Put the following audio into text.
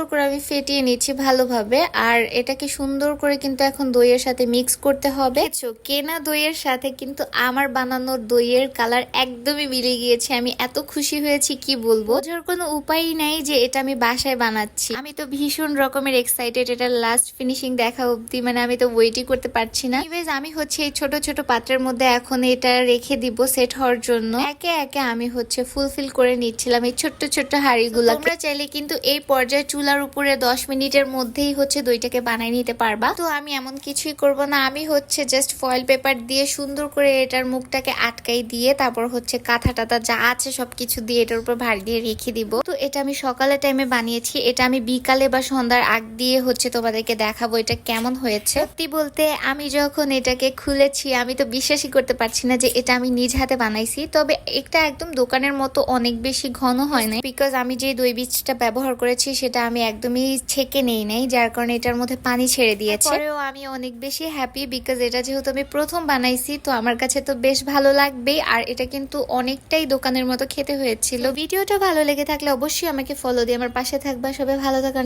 করে আমি ফেটিয়ে নিচ্ছি ভালোভাবে। আর এটাকে সুন্দর করে কিন্তু এখন দইয়ের সাথে মিক্স করতে হবে। কেনা দইয়ের সাথে কিন্তু আমার বানানোর দইয়ের কালার একদমই মিলে গিয়েছে। আমি এত খুশি হয়েছি কি বলবো, বোঝার কোনো উপায় নাই যে এটা আমি বাসায় বানাচ্ছি। আমি তো ভীষণ রকমের এক্সাইটেড এটা লাস্ট ফিনিশিং দেখা অবধি, মানে আমি তো ওয়েটই করতে পারছি না। এনিওয়েজ আমি হচ্ছে এই ছোট ছোট পাত্রের মধ্যে এখন এটা রেখে দিব সেট হওয়ার জন্য। একে একে আমি হচ্ছে ফুলফিল করে নিচ্ছিলাম এই ছোট্ট ছোট্ট হাঁড়িগুলো। তোমরা চাইলে কিন্তু এই পর্যায়ে চুলার উপরে 10 মিনিটের মধ্যেই হচ্ছে দইটাকে বানিয়ে নিতে পারবা। তো আমি এমন কিছুই করব না, আমি হচ্ছে জাস্ট ফয়েল পেপার দিয়ে সুন্দর করে এটার মুখটাকে আটকাই দিয়ে তারপর হচ্ছে কাঁথা টাথা যা আছে সবকিছু দিয়ে এটার উপর ভার দিয়ে রেখে দিব। তো এটা আমি সকালের টাইমে বানিয়েছি, এটা আমি বিকালে বা সন্ধ্যার আগ দিয়ে হচ্ছে তোমাদেরকে দেখাবো এটা কেমন হয়েছে। সত্যি বলতে আমি যখন এটাকে খুলেছি আমি তো বিশ্বাসই করতে পারছি না যে এটা আমি নিজ হাতে বানাইছি। তবে এটা একদম দোকানের মতো অনেক বেশি ঘন হয় না, বিকজ আমি যে দই বীজটা ব্যবহার করেছি সেটা আমি একদমই ছেঁকে নেই নাই, যার কারণে এটার মধ্যে পানি ছেড়ে দিয়েছে। পরেও আমি অনেক বেশি হ্যাপি, বিকজ এটা যেহেতু আমি প্রথম বানাইছি তো আমার কাছে তো বেশ ভালো লাগবেই। আর এটা কিন্তু অনেকটাই দোকানের মতো খেতে হয়েছিল। ভিডিওটা ভালো লেগে থাকলে অবশ্যই আমাকে ফলো দিয়ে আমার পাশে থাকবা। সবাই ভালো থাকা।